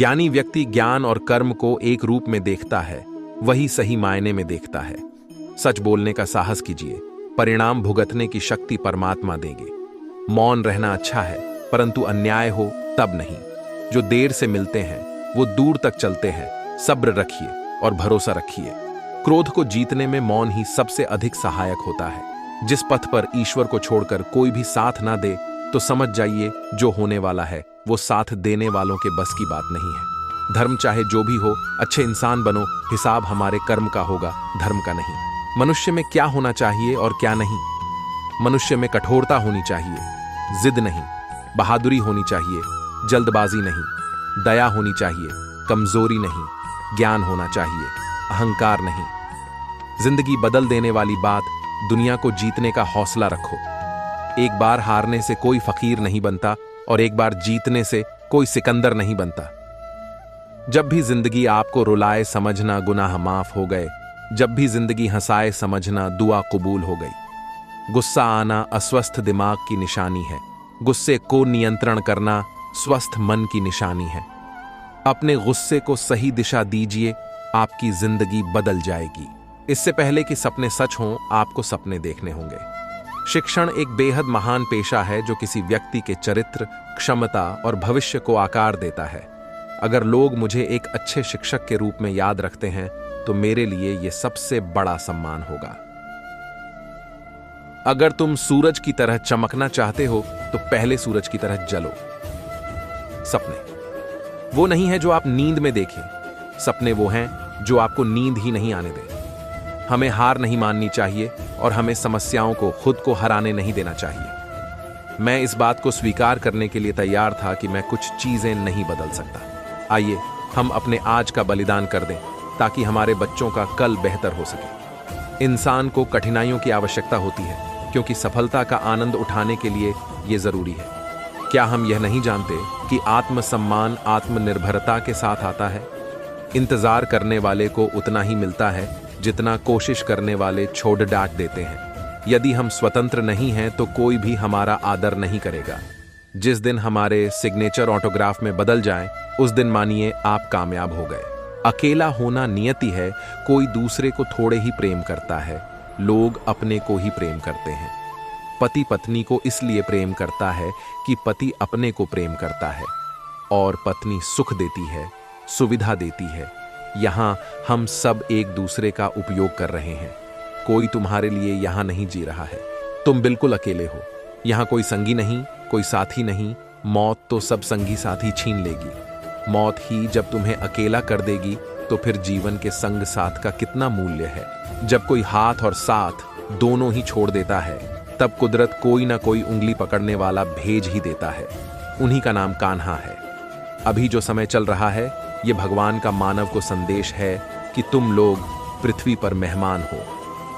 ज्ञानी व्यक्ति ज्ञान और कर्म को एक रूप में देखता है, वही सही मायने में देखता है। सच बोलने का साहस कीजिए, परिणाम भुगतने की शक्ति परमात्मा देंगे। मौन रहना अच्छा है, परंतु अन्याय हो तब नहीं। जो देर से मिलते हैं वो दूर तक चलते हैं। सब्र रखिए और भरोसा रखिए। क्रोध को जीतने में मौन ही सबसे अधिक सहायक होता है। जिस पथ पर ईश्वर को छोड़कर कोई भी साथ ना दे तो समझ जाइए जो होने वाला है वो साथ देने वालों के बस की बात नहीं है। धर्म चाहे जो भी हो, अच्छे इंसान बनो, हिसाब हमारे कर्म का होगा, धर्म का नहीं। मनुष्य में क्या होना चाहिए और क्या नहीं? मनुष्य में कठोरता होनी चाहिए, जिद नहीं। बहादुरी होनी चाहिए, जल्दबाजी नहीं। दया होनी चाहिए, कमजोरी नहीं। ज्ञान होना चाहिए, अहंकार नहीं। जिंदगी बदल देने वाली बात, दुनिया को जीतने का हौसला रखो। एक बार हारने से कोई फकीर नहीं बनता और एक बार जीतने से कोई सिकंदर नहीं बनता। जब भी जिंदगी आपको रुलाए समझना गुनाह माफ हो गए। जब भी जिंदगी हंसाए समझना दुआ कबूल हो गई। गुस्सा आना अस्वस्थ दिमाग की निशानी है। गुस्से को नियंत्रण करना स्वस्थ मन की निशानी है। अपने गुस्से को सही दिशा दीजिए, आपकी जिंदगी बदल जाएगी। इससे पहले कि सपने सच हों, आपको सपने देखने होंगे। शिक्षण एक बेहद महान पेशा है जो किसी व्यक्ति के चरित्र, क्षमता और भविष्य को आकार देता है। अगर लोग मुझे एक अच्छे शिक्षक के रूप में याद रखते हैं तो मेरे लिए यह सबसे बड़ा सम्मान होगा। अगर तुम सूरज की तरह चमकना चाहते हो तो पहले सूरज की तरह जलो। सपने वो नहीं है जो आप नींद में देखें, सपने वो हैं जो आपको नींद ही नहीं आने दें। हमें हार नहीं माननी चाहिए और हमें समस्याओं को खुद को हराने नहीं देना चाहिए। मैं इस बात को स्वीकार करने के लिए तैयार था कि मैं कुछ चीजें नहीं बदल सकता। आइए हम अपने आज का बलिदान कर दें ताकि हमारे बच्चों का कल बेहतर हो सके। इंसान को कठिनाइयों की आवश्यकता होती है क्योंकि सफलता का आनंद उठाने के लिए यह जरूरी है। क्या हम यह नहीं जानते कि आत्मसम्मान आत्मनिर्भरता के साथ आता है? इंतजार करने वाले को उतना ही मिलता है जितना कोशिश करने वाले छोड़ डांट देते हैं। यदि हम स्वतंत्र नहीं हैं तो कोई भी हमारा आदर नहीं करेगा। जिस दिन हमारे सिग्नेचर ऑटोग्राफ में बदल जाए उस दिन मानिए आप कामयाब हो गए। अकेला होना नियति है। कोई दूसरे को थोड़े ही प्रेम करता है, लोग अपने को ही प्रेम करते हैं। पति पत्नी को इसलिए प्रेम करता है कि पति अपने को प्रेम करता है और पत्नी सुख देती है, सुविधा देती है। यहां हम सब एक दूसरे का उपयोग कर रहे हैं। कोई तुम्हारे लिए यहां नहीं जी रहा है। तुम बिल्कुल अकेले हो। यहां कोई संगी नहीं, कोई साथी नहीं। मौत तो सब संगी साथी छीन लेगी। मौत ही जब तुम्हें अकेला कर देगी तो फिर जीवन के संग साथ का कितना मूल्य है। जब कोई हाथ और साथ दोनों ही छोड़ देता है तब कुदरत कोई ना कोई उंगली पकड़ने वाला भेज ही देता है। उन्हीं का नाम कान्हा है। अभी जो समय चल रहा है ये भगवान का मानव को संदेश है कि तुम लोग पृथ्वी पर मेहमान हो।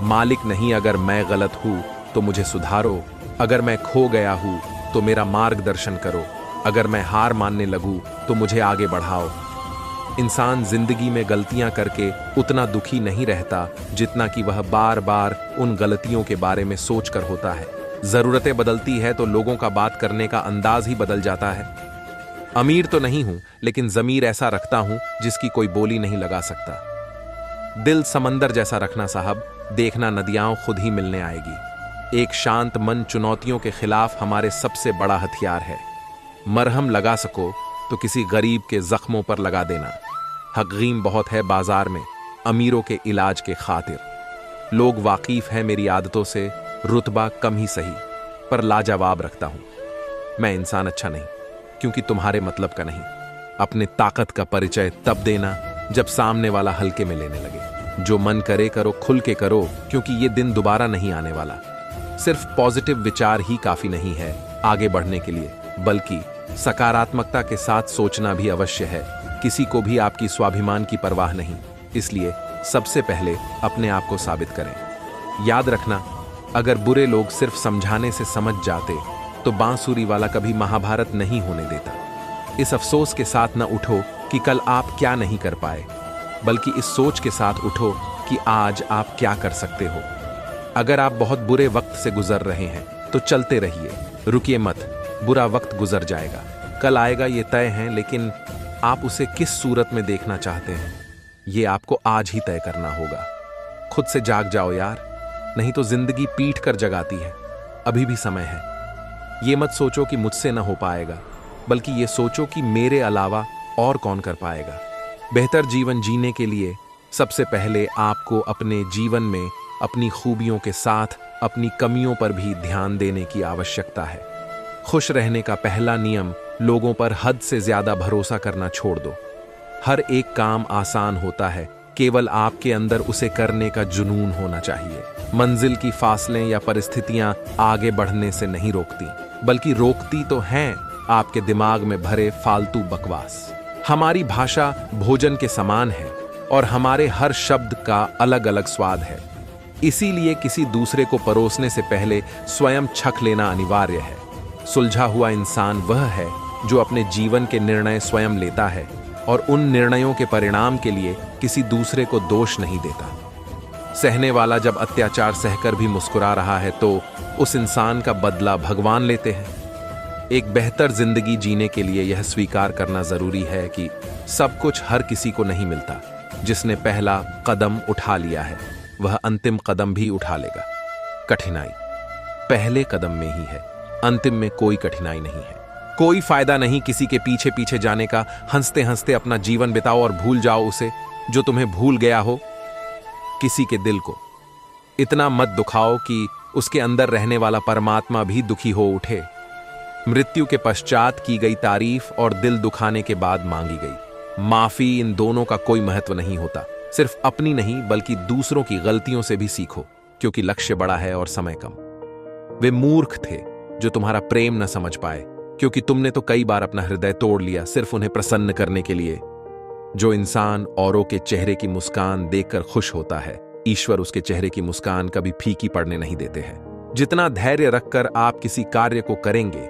मालिक नहीं, अगर मैं गलत हूं तो मुझे सुधारो। अगर मैं खो गया हूं तो मेरा मार्गदर्शन करो। अगर मैं हार मानने लगूं तो मुझे आगे बढ़ाओ। इंसान जिंदगी में गलतियां करके उतना दुखी नहीं रहता जितना कि वह बार बार उन गलतियों के बारे में सोचकर होता है। जरूरतें बदलती है तो लोगों का बात करने का अंदाज ही बदल जाता है। अमीर तो नहीं हूं लेकिन जमीर ऐसा रखता हूं जिसकी कोई बोली नहीं लगा सकता। दिल समंदर जैसा रखना साहब, देखना नदियां खुद ही मिलने आएगी। एक शांत मन चुनौतियों के खिलाफ हमारे सबसे बड़ा हथियार है। मरहम लगा सको तो किसी गरीब के जख्मों पर लगा देना। हकीम बहुत है बाजार में अमीरों के इलाज के खातिर। लोग वाकिफ हैं मेरी आदतों से, रुतबा कम ही सही पर लाजवाब रखता हूं। मैं इंसान अच्छा नहीं क्योंकि तुम्हारे मतलब का नहीं। अपने ताकत का परिचय तब देना जब सामने वाला हल्के में लेने लगे। जो मन करे करो, खुल के करो, क्योंकि ये दिन दोबारा नहीं आने वाला। सिर्फ पॉजिटिव विचार ही काफी नहीं है आगे बढ़ने के लिए, बल्कि सकारात्मकता के साथ सोचना भी अवश्य है। किसी को भी आपकी स्वाभिमान की परवाह नहीं, इसलिए सबसे पहले अपने आप को साबित करें। याद रखना, अगर बुरे लोग सिर्फ समझाने से समझ जाते तो बांसुरी वाला कभी महाभारत नहीं होने देता। इस अफसोस के साथ न उठो कि कल आप क्या नहीं कर पाए, बल्कि इस सोच के साथ उठो कि आज आप क्या कर सकते हो। अगर आप बहुत बुरे वक्त से गुजर रहे हैं तो चलते रहिए, रुकिए मत। बुरा वक्त गुजर जाएगा, कल आएगा ये तय है, लेकिन आप उसे किस सूरत में देखना चाहते हैं, ये आपको आज ही तय करना होगा। खुद से जाग जाओ यार, नहीं तो जिंदगी पीट कर जगाती है। अभी भी समय है। ये मत सोचो कि मुझसे ना हो पाएगा, बल्कि ये सोचो कि मेरे अलावा और कौन कर पाएगा। बेहतर जीवन जीने के लिए सबसे पहले आपको अपने जीवन में अपनी खूबियों के साथ अपनी कमियों पर भी ध्यान देने की आवश्यकता है। खुश रहने का पहला नियम लोगों पर हद से ज्यादा भरोसा करना छोड़ दो। हर एक काम आसान होता है, केवल आपके अंदर उसे करने का जुनून होना चाहिए। मंजिल की फासलें या परिस्थितियां आगे बढ़ने से नहीं रोकती, बल्कि रोकती तो हैं आपके दिमाग में भरे फालतू बकवास। हमारी भाषा भोजन के समान है और हमारे हर शब्द का अलग अलग स्वाद है। इसीलिए किसी दूसरे को परोसने से पहले स्वयं छक लेना अनिवार्य है। सुलझा हुआ इंसान वह है जो अपने जीवन के निर्णय स्वयं लेता है और उन निर्णयों के परिणाम के लिए किसी दूसरे को दोष नहीं देता। सहने वाला जब अत्याचार सहकर भी मुस्कुरा रहा है तो उस इंसान का बदला भगवान लेते हैं। एक बेहतर जिंदगी जीने के लिए यह स्वीकार करना जरूरी है कि सब कुछ हर किसी को नहीं मिलता। जिसने पहला कदम उठा लिया है वह अंतिम कदम भी उठा लेगा। कठिनाई पहले कदम में ही है, अंतिम में कोई कठिनाई नहीं है। कोई फायदा नहीं किसी के पीछे पीछे जाने का। हंसते हंसते अपना जीवन बिताओ और भूल जाओ उसे जो तुम्हें भूल गया हो। किसी के दिल को इतना मत दुखाओ कि उसके अंदर रहने वाला परमात्मा भी दुखी हो उठे। मृत्यु के पश्चात की गई तारीफ और दिल दुखाने के बाद मांगी गई माफी, इन दोनों का कोई महत्व नहीं होता। सिर्फ अपनी नहीं बल्कि दूसरों की गलतियों से भी सीखो, क्योंकि लक्ष्य बड़ा है और समय कम। वे मूर्ख थे जो तुम्हारा प्रेम न समझ पाए, क्योंकि तुमने तो कई बार अपना हृदय तोड़ लिया सिर्फ उन्हें प्रसन्न करने के लिए। जो इंसान औरों के चेहरे की मुस्कान देखकर खुश होता है, ईश्वर उसके चेहरे की मुस्कान कभी फीकी पड़ने नहीं देते हैं। जितना धैर्य रखकर आप किसी कार्य को करेंगे,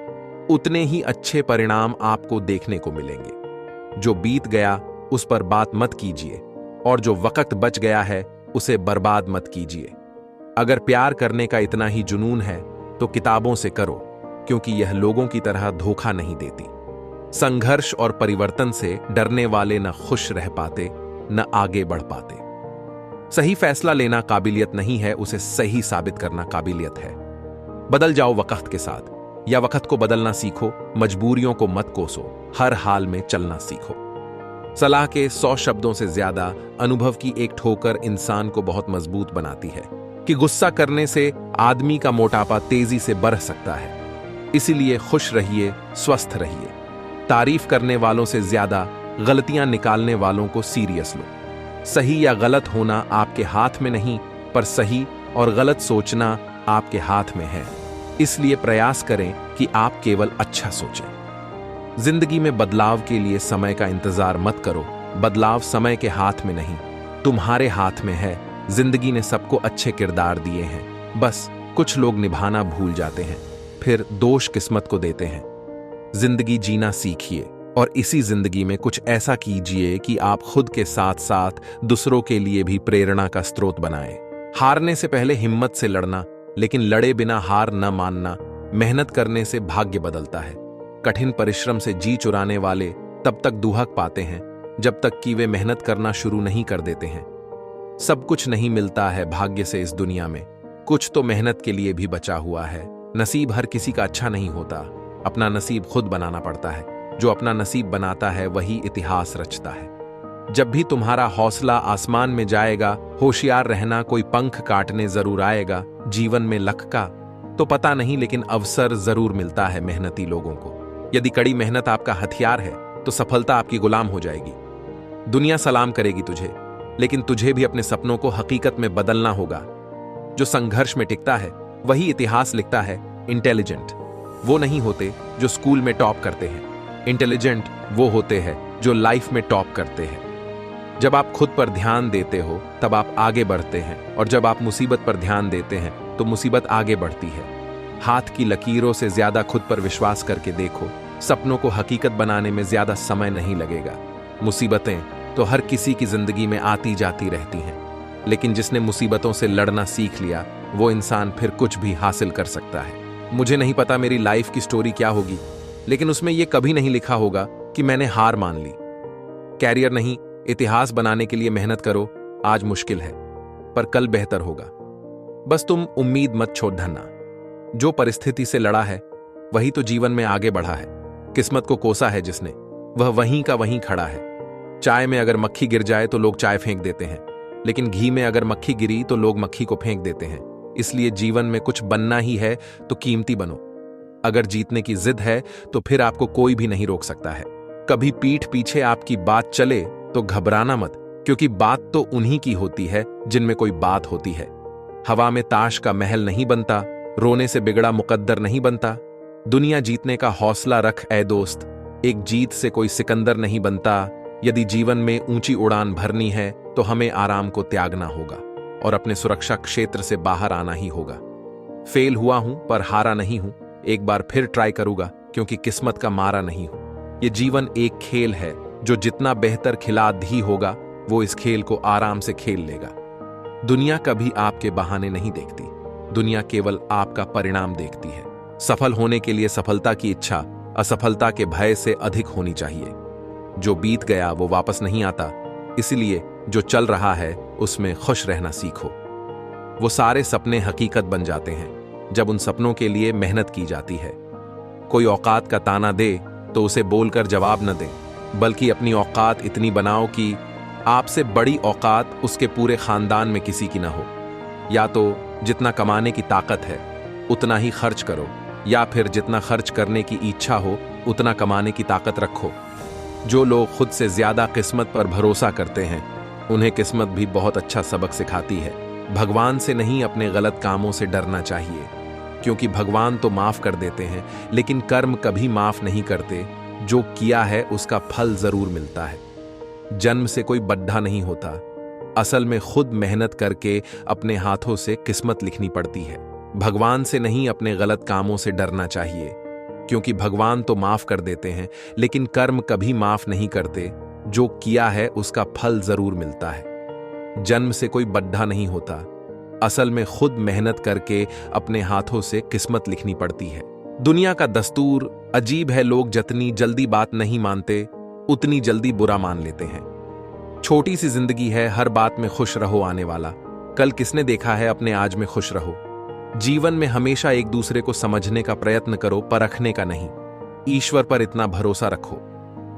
उतने ही अच्छे परिणाम आपको देखने को मिलेंगे। जो बीत गया उस पर बात मत कीजिए, और जो वक्त बच गया है उसे बर्बाद मत कीजिए। अगर प्यार करने का इतना ही जुनून है तो किताबों से करो, क्योंकि यह लोगों की तरह धोखा नहीं देती। संघर्ष और परिवर्तन से डरने वाले न खुश रह पाते न आगे बढ़ पाते। सही फैसला लेना काबिलियत नहीं है, उसे सही साबित करना काबिलियत है। बदल जाओ वक्त के साथ, या वक्त को बदलना सीखो। मजबूरियों को मत कोसो, हर हाल में चलना सीखो। सलाह के 100 शब्दों से ज्यादा अनुभव की एक ठोकर इंसान को बहुत मजबूत बनाती है कि गुस्सा करने से आदमी का मोटापा तेजी से बढ़ सकता है। इसीलिए खुश रहिए, स्वस्थ रहिए। तारीफ करने वालों से ज्यादा गलतियां निकालने वालों को सीरियस लो। सही या गलत होना आपके हाथ में नहीं, पर सही और गलत सोचना आपके हाथ में है। इसलिए प्रयास करें कि आप केवल अच्छा सोचें। जिंदगी में बदलाव के लिए समय का इंतजार मत करो। बदलाव समय के हाथ में नहीं, तुम्हारे हाथ में है। जिंदगी ने सबको अच्छे किरदार दिए हैं, बस कुछ लोग निभाना भूल जाते हैं, फिर दोष किस्मत को देते हैं। जिंदगी जीना सीखिए और इसी जिंदगी में कुछ ऐसा कीजिए कि आप खुद के साथ साथ दूसरों के लिए भी प्रेरणा का स्रोत बनाएं। हारने से पहले हिम्मत से लड़ना, लेकिन लड़े बिना हार न मानना। मेहनत करने से भाग्य बदलता है। कठिन परिश्रम से जी चुराने वाले तब तक दुहक पाते हैं जब तक कि वे मेहनत करना शुरू नहीं कर देते हैं। सब कुछ नहीं मिलता है भाग्य से इस दुनिया में, कुछ तो मेहनत के लिए भी बचा हुआ है। नसीब हर किसी का अच्छा नहीं होता, अपना नसीब खुद बनाना पड़ता है। जो अपना नसीब बनाता है वही इतिहास रचता है। जब भी तुम्हारा हौसला आसमान में जाएगा, होशियार रहना, कोई पंख काटने जरूर आएगा। जीवन में लक का तो पता नहीं, लेकिन अवसर जरूर मिलता है मेहनती लोगों को। यदि कड़ी मेहनत आपका हथियार है तो सफलता आपकी गुलाम हो जाएगी। दुनिया सलाम करेगी तुझे, लेकिन तुझे भी अपने सपनों को हकीकत में बदलना होगा। जो संघर्ष में टिकता है वही इतिहास लिखता है। इंटेलिजेंट वो नहीं होते जो स्कूल में टॉप करते हैं, इंटेलिजेंट वो होते हैं जो लाइफ में टॉप करते हैं। जब आप खुद पर ध्यान देते हो तब आप आगे बढ़ते हैं, और जब आप मुसीबत पर ध्यान देते हैं तो मुसीबत आगे बढ़ती है। हाथ की लकीरों से ज्यादा खुद पर विश्वास करके देखो। सपनों को हकीकत बनाने में ज्यादा समय नहीं लगेगा। मुसीबतें तो हर किसी की जिंदगी में आती जाती रहती हैं, लेकिन जिसने मुसीबतों से लड़ना सीख लिया वो इंसान फिर कुछ भी हासिल कर सकता है। मुझे नहीं पता मेरी लाइफ की स्टोरी क्या होगी, लेकिन उसमें यह कभी नहीं लिखा होगा कि मैंने हार मान ली। कैरियर नहीं, इतिहास बनाने के लिए मेहनत करो। आज मुश्किल है, पर कल बेहतर होगा। बस तुम उम्मीद मत छोड़ धरना। जो परिस्थिति से लड़ा है वही तो जीवन में आगे बढ़ा है। किस्मत को कोसा है जिसने, वह वहीं का वहीं खड़ा है। चाय में अगर मक्खी गिर जाए तो लोग चाय फेंक देते हैं, लेकिन घी में अगर मक्खी गिरी तो लोग मक्खी को फेंक देते हैं। इसलिए जीवन में कुछ बनना ही है तो कीमती बनो। अगर जीतने की जिद है तो फिर आपको कोई भी नहीं रोक सकता है। कभी पीठ पीछे आपकी बात चले तो घबराना मत, क्योंकि बात तो उन्हीं की होती है जिनमें कोई बात होती है। हवा में ताश का महल नहीं बनता, रोने से बिगड़ा मुकद्दर नहीं बनता। दुनिया जीतने का हौसला रख ऐ दोस्त, एक जीत से कोई सिकंदर नहीं बनता। यदि जीवन में ऊंची उड़ान भरनी है तो हमें आराम को त्यागना होगा और अपने सुरक्षा क्षेत्र से बाहर आना ही होगा। फेल हुआ हूं पर हारा नहीं हूं, एक बार फिर ट्राई करूंगा, क्योंकि किस्मत का मारा नहीं हूं। ये जीवन एक खेल है, जो जितना बेहतर खिलाड़ी होगा वो इस खेल को आराम से खेल लेगा। दुनिया कभी आपके बहाने नहीं देखती, दुनिया केवल आपका परिणाम देखती है। सफल होने के लिए सफलता की इच्छा असफलता के भय से अधिक होनी चाहिए। जो बीत गया वो वापस नहीं आता, इसलिए जो चल रहा है उसमें खुश रहना सीखो। वो सारे सपने हकीकत बन जाते हैं जब उन सपनों के लिए मेहनत की जाती है। कोई औकात का ताना दे तो उसे बोलकर जवाब न दे, बल्कि अपनी औकात इतनी बनाओ कि आपसे बड़ी औकात उसके पूरे खानदान में किसी की ना हो। या तो जितना कमाने की ताकत है उतना ही खर्च करो, या फिर जितना खर्च करने की इच्छा हो उतना कमाने की ताकत रखो। जो लोग खुद से ज्यादा किस्मत पर भरोसा करते हैं उन्हें किस्मत भी बहुत अच्छा सबक सिखाती है। भगवान से नहीं, अपने गलत कामों से डरना चाहिए, क्योंकि भगवान तो माफ कर देते हैं, लेकिन कर्म कभी माफ नहीं करते। जो किया है उसका फल जरूर मिलता है। जन्म से कोई बड्ढा नहीं होता, असल में खुद मेहनत करके अपने हाथों से किस्मत लिखनी पड़ती है। भगवान से नहीं, अपने गलत कामों से डरना चाहिए, क्योंकि भगवान तो माफ कर देते हैं, लेकिन कर्म कभी माफ नहीं करते। जो किया है उसका फल जरूर मिलता है। जन्म से कोई बड्ढा नहीं होता, असल में खुद मेहनत करके अपने हाथों से किस्मत लिखनी पड़ती है। दुनिया का दस्तूर अजीब है, लोग जितनी जल्दी बात नहीं मानते उतनी जल्दी बुरा मान लेते हैं। छोटी सी जिंदगी है, हर बात में खुश रहो आने वाला। कल किसने देखा है, अपने आज में खुश रहो। जीवन में हमेशा एक दूसरे को समझने का प्रयत्न करो, परखने का नहीं। ईश्वर पर इतना भरोसा रखो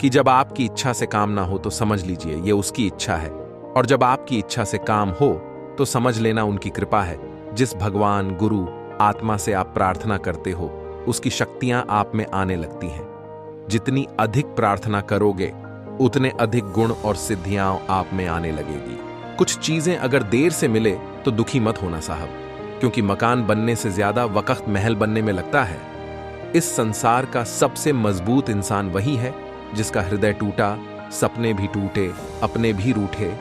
कि जब आपकी इच्छा से काम ना हो तो समझ लीजिए ये उसकी इच्छा है, और जब आपकी इच्छा से काम हो तो समझ लेना उनकी कृपा है। जिस भगवान, गुरु, आत्मा से आप प्रार्थना करते हो उसकी शक्तियां आप में आने लगती हैं। जितनी अधिक प्रार्थना करोगे उतने अधिक गुण और सिद्धियां आप में आने लगेगी। कुछ चीजें अगर देर से मिले तो दुखी मत होना साहब, क्योंकि मकान बनने से ज्यादा वक्त महल बनने में लगता है। इस संसार का सबसे मजबूत इंसान वही है जिसका हृदय टूटा, सपने भी टूटे, अपने भी रूठे,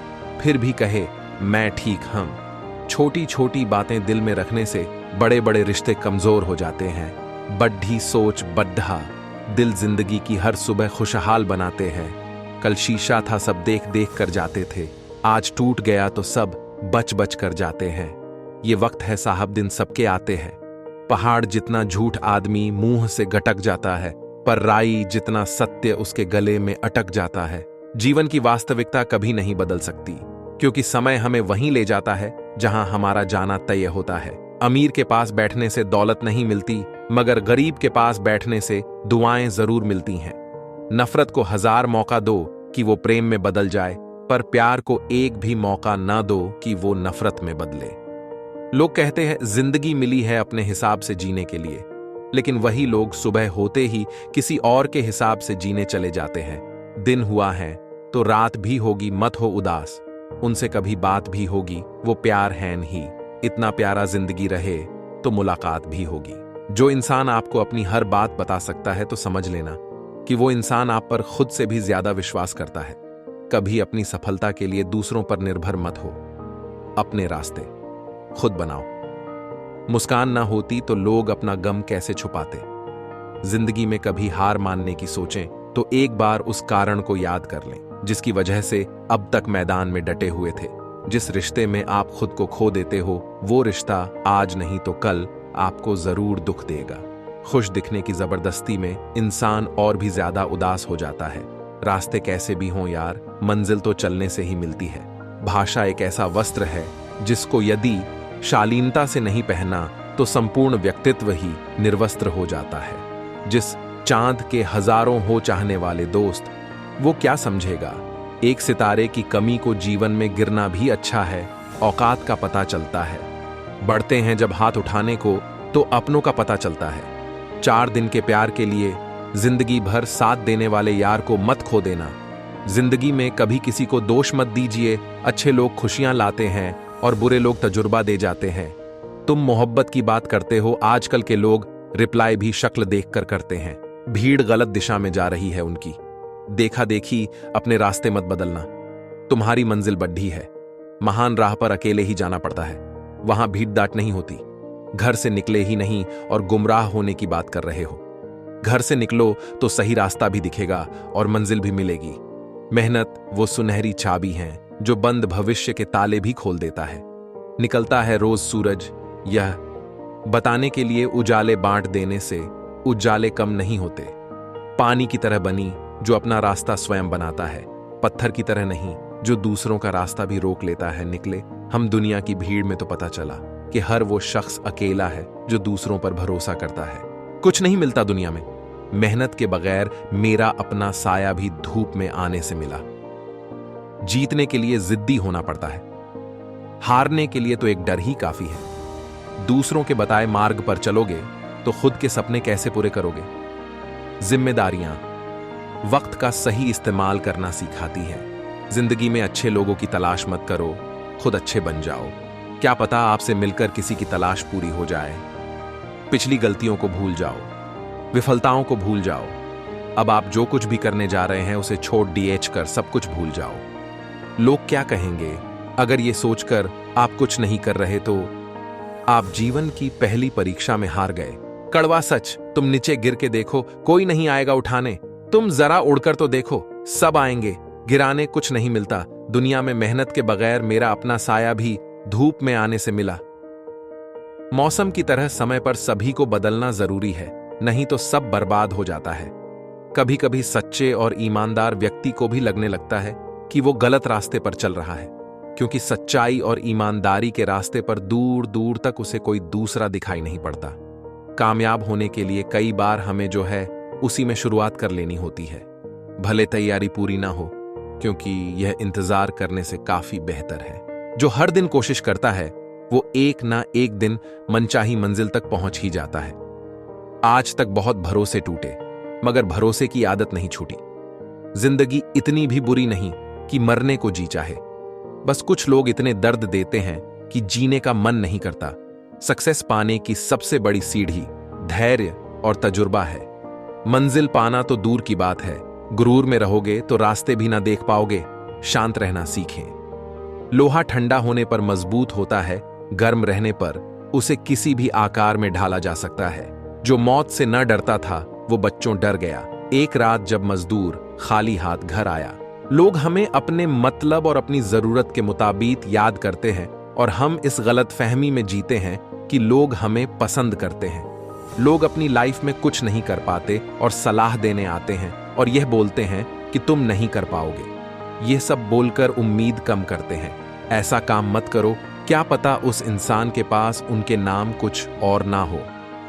फिर भी कहे मैं ठीक हूं। छोटी छोटी बातें दिल में रखने से बड़े बड़े रिश्ते कमजोर हो जाते हैं। बड्ढी सोच बड्ढा दिल जिंदगी की हर सुबह खुशहाल बनाते हैं। कल शीशा था, सब देख देख कर जाते थे, आज टूट गया तो सब बच बच कर जाते हैं। ये वक्त है साहब, दिन सबके आते हैं। पहाड़ जितना झूठ आदमी मुंह से गटक जाता है, पर राई जितना सत्य उसके गले में अटक जाता है। जीवन की वास्तविकता कभी नहीं बदल सकती, क्योंकि समय हमें वहीं ले जाता है जहां हमारा जाना तय होता है। अमीर के पास बैठने से दौलत नहीं मिलती, मगर गरीब के पास बैठने से दुआएं जरूर मिलती हैं। नफरत को 1000 मौका दो कि वो प्रेम में बदल जाए, पर प्यार को एक भी मौका ना दो कि वो नफरत में बदले। लोग कहते हैं जिंदगी मिली है अपने हिसाब से जीने के लिए, लेकिन वही लोग सुबह होते ही किसी और के हिसाब से जीने चले जाते हैं। दिन हुआ है तो रात भी होगी, मत हो उदास, उनसे कभी बात भी होगी, वो प्यार है नहीं। इतना प्यारा जिंदगी रहे तो मुलाकात भी होगी। जो इंसान आपको अपनी हर बात बता सकता है तो समझ लेना कि वो इंसान आप पर खुद से भी ज्यादा विश्वास करता है। कभी अपनी सफलता के लिए दूसरों पर निर्भर मत हो, अपने रास्ते खुद बनाओ। मुस्कान ना होती तो लोग अपना गम कैसे छुपाते। जिंदगी में कभी हार मानने की सोचें तो एक बार उस कारण को याद कर लें जिसकी वजह से अब तक मैदान में डटे हुए थे। जिस रिश्ते में आप खुद को खो देते हो वो रिश्ता आज नहीं तो कल आपको जरूर दुख देगा। खुश दिखने की जबरदस्ती में इंसान और भी ज्यादा उदास हो जाता है। रास्ते कैसे भी हों यार, मंजिल तो चलने से ही मिलती है। भाषा एक ऐसा वस्त्र है जिसको यदि शालीनता से नहीं पहना तो संपूर्ण व्यक्तित्व ही निर्वस्त्र हो जाता है। जिस चांद के हजारों हो चाहने वाले दोस्त, वो क्या समझेगा? एक सितारे की कमी को जीवन में गिरना भी अच्छा है, औकात का पता चलता है। बढ़ते हैं जब हाथ उठाने को तो अपनों का पता चलता है। 4 दिन के प्यार के लिए जिंदगी भर साथ देने वाले यार को मत खो देना। जिंदगी में कभी किसी को दोष मत दीजिए। अच्छे लोग खुशियां लाते हैं और बुरे लोग तजुर्बा दे जाते हैं। तुम मोहब्बत की बात करते हो, आजकल के लोग रिप्लाई भी शक्ल देखकर करते हैं। भीड़ गलत दिशा में जा रही है उनकी। देखा देखी अपने रास्ते मत बदलना। तुम्हारी मंजिल बढ़ी है। महान राह पर अकेले ही जाना पड़ता है। वहां भीड़ डांट नहीं होती। घर से निकले ही नहीं और गुमराह होने की बात कर रहे हो। घर से निकलो तो सही रास्ता भी दिखेगा और मंजिल भी मिलेगी। मेहनत वो सुनहरी चाबी है जो बंद भविष्य के ताले भी खोल देता है। निकलता है रोज सूरज, यह बताने के लिए उजाले बांट देने से उजाले कम नहीं होते। पानी की तरह बनी जो अपना रास्ता स्वयं बनाता है, पत्थर की तरह नहीं जो दूसरों का रास्ता भी रोक लेता है। निकले हम दुनिया की भीड़ में तो पता चला कि हर वो शख्स अकेला है जो दूसरों पर भरोसा करता है। कुछ नहीं मिलता दुनिया में मेहनत के बगैर। मेरा अपना साया भी धूप में आने से मिला। जीतने के लिए जिद्दी होना पड़ता है, हारने के लिए तो एक डर ही काफी है। दूसरों के बताए मार्ग पर चलोगे तो खुद के सपने कैसे पूरे करोगे? जिम्मेदारियां वक्त का सही इस्तेमाल करना सिखाती है। जिंदगी में अच्छे लोगों की तलाश मत करो, खुद अच्छे बन जाओ। क्या पता आपसे मिलकर किसी की तलाश पूरी हो जाए। पिछली गलतियों को भूल जाओ, विफलताओं को भूल जाओ। अब आप जो कुछ भी करने जा रहे हैं उसे छोड़ डीएच कर सब कुछ भूल जाओ। लोग क्या कहेंगे अगर ये सोचकर आप कुछ नहीं कर रहे तो आप जीवन की पहली परीक्षा में हार गए। कड़वा सच, तुम नीचे गिर के देखो, कोई नहीं आएगा उठाने। तुम जरा उड़कर तो देखो, सब आएंगे गिराने। कुछ नहीं मिलता दुनिया में मेहनत के बगैर। मेरा अपना साया भी धूप में आने से मिला। मौसम की तरह समय पर सभी को बदलना जरूरी है, नहीं तो सब बर्बाद हो जाता है। कभी कभी सच्चे और ईमानदार व्यक्ति को भी लगने लगता है कि वो गलत रास्ते पर चल रहा है, क्योंकि सच्चाई और ईमानदारी के रास्ते पर दूर दूर तक उसे कोई दूसरा दिखाई नहीं पड़ता। कामयाब होने के लिए कई बार हमें जो है उसी में शुरुआत कर लेनी होती है, भले तैयारी पूरी ना हो, क्योंकि यह इंतजार करने से काफी बेहतर है। जो हर दिन कोशिश करता है वो एक ना एक दिन मनचाही मंजिल तक पहुंच ही जाता है। आज तक बहुत भरोसे टूटे, मगर भरोसे की आदत नहीं छूटी। जिंदगी इतनी भी बुरी नहीं कि मरने को जी चाहे। बस कुछ लोग इतने दर्द देते हैं कि जीने का मन नहीं करता। सक्सेस पाने की सबसे बड़ी सीढ़ी धैर्य और तजुर्बा है। मंजिल पाना तो दूर की बात है, गुरूर में रहोगे तो रास्ते भी ना देख पाओगे। शांत रहना सीखें। लोहा ठंडा होने पर मजबूत होता है, गर्म रहने पर उसे किसी भी आकार में ढाला जा सकता है। जो मौत से न डरता था वो बच्चों डर गया। एक रात जब मजदूर खाली हाथ घर आया। लोग हमें अपने मतलब और अपनी जरूरत के मुताबिक याद करते हैं और हम इस गलत फहमी में जीते हैं कि लोग हमें पसंद करते हैं। लोग अपनी लाइफ में कुछ नहीं कर पाते और सलाह देने आते हैं और यह बोलते हैं कि तुम नहीं कर पाओगे। यह सब बोलकर उम्मीद कम करते हैं। ऐसा काम मत करो, क्या पता उस इंसान के पास उनके नाम कुछ और ना हो।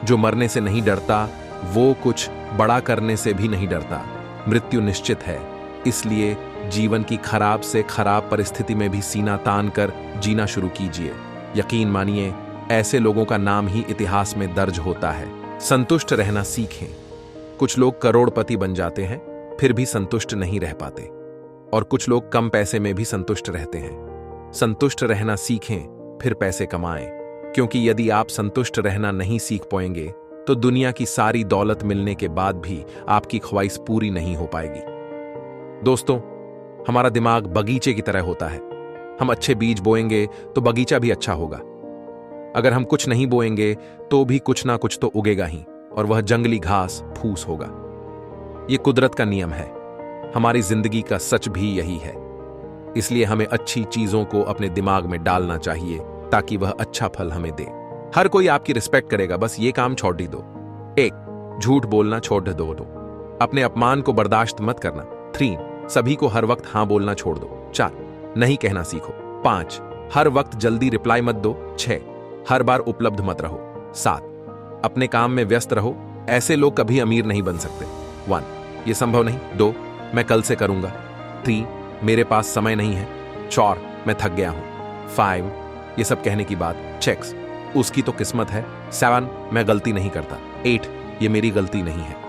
जो मरने से नहीं डरता वो कुछ बड़ा करने से भी नहीं डरता। मृत्यु निश्चित है, इसलिए जीवन की खराब से खराब परिस्थिति में भी सीना तान कर जीना शुरू कीजिए। यकीन मानिए, ऐसे लोगों का नाम ही इतिहास में दर्ज होता है। संतुष्ट रहना सीखें। कुछ लोग करोड़पति बन जाते हैं फिर भी संतुष्ट नहीं रह पाते, और कुछ लोग कम पैसे में भी संतुष्ट रहते हैं। संतुष्ट रहना सीखें, फिर पैसे कमाएं, क्योंकि यदि आप संतुष्ट रहना नहीं सीख पाएंगे तो दुनिया की सारी दौलत मिलने के बाद भी आपकी ख्वाहिश पूरी नहीं हो पाएगी। दोस्तों, हमारा दिमाग बगीचे की तरह होता है। हम अच्छे बीज बोएंगे तो बगीचा भी अच्छा होगा। अगर हम कुछ नहीं बोएंगे तो भी कुछ ना कुछ तो उगेगा ही, और वह जंगली घास फूस होगा। यह कुदरत का नियम है। हमारी जिंदगी का सच भी यही है। इसलिए हमें अच्छी चीजों को अपने दिमाग में डालना चाहिए ताकि वह अच्छा फल हमें दे। हर कोई आपकी रिस्पेक्ट करेगा, बस ये काम छोड़ ही दो। 1. झूठ बोलना छोड़ दो। अपने अपमान को बर्दाश्त मत करना। 3. सभी को हर वक्त हां बोलना छोड़ दो। 4 नहीं कहना सीखो। 5 हर वक्त जल्दी रिप्लाई मत दो। 6 हर बार उपलब्ध मत रहो। 7 अपने काम में व्यस्त रहो, ऐसे लोग कभी अमीर नहीं बन सकते। 1 ये संभव नहीं। 2 मैं कल से करूंगा। 3 मेरे पास समय नहीं है। 4 मैं थक गया हूं। 5 ये सब कहने की बात, चेक्स उसकी तो किस्मत है। 7 मैं गलती नहीं करता। 8 ये मेरी गलती नहीं है।